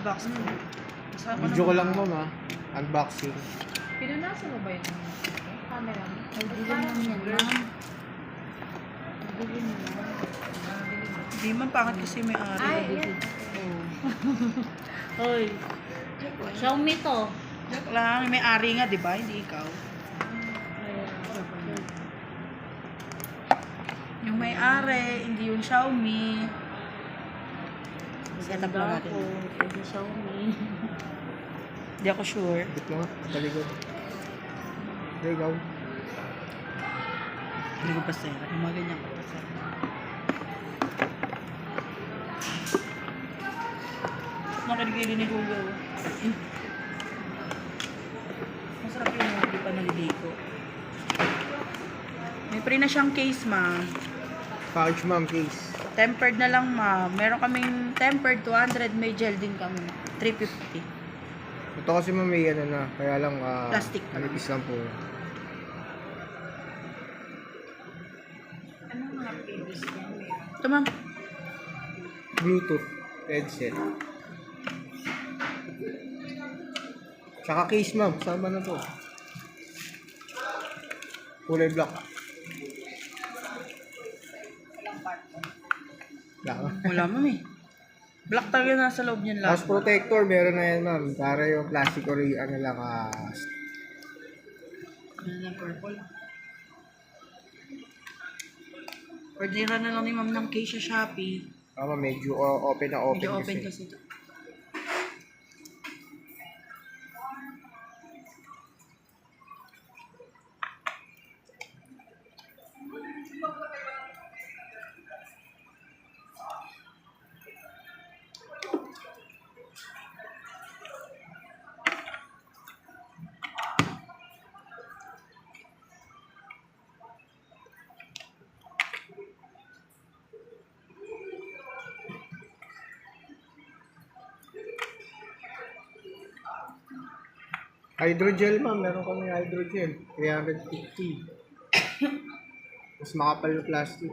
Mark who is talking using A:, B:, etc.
A: box ko. Kasama
B: Video ko
A: naman.
B: lang ma'am ha. Unboxing.
C: Pinunasan mo ba yung camera mo?
D: Nabili naman yan, ma'am. Nabili mo yan.
A: Hindi man, pangit kasi may ari.
C: Ay, yan.
A: Hoy,
D: Xiaomi to.
A: joke lang. May ari nga, di ba? Hindi ikaw. Yung may ari, hindi yung Xiaomi. Set up lang natin.
D: Pwede Xiaomi.
A: Hindi ako sure.
B: Dito nga. Taligod. There you go.
A: Hindi ko pa sir. Yung mga ganyan ko pa sir. Nakiligili ni Julio. Masarap yung hindi pa naliligo. May free na siyang case, ma'am.
B: Package ma'am, case.
A: Tempered na lang, ma'am. Meron kaming tempered 200. May gel din kami. 350.
B: Ito kasi ma'am may ano na. Kaya lang
A: Plastic pa.
B: manipis lang po.
A: Ito, ma'am.
B: Bluetooth headset. Tsaka case ma'am. Sama na to. Kulay black. Black.
A: Wala, ma'am eh. Black talaga nasa loob niyan lang.
B: House protector, meron na yan ma'am. Para yung plastic or ano lang
A: Ano na purple. Orderan na lang ni ma'am ng case sa Shopee.
B: medyo open na open,
A: Medyo open
B: kasi.
A: kasi ito.
B: Hydrogel ma'am, meron kami hydrogel. 350. Mas makapal na plastic.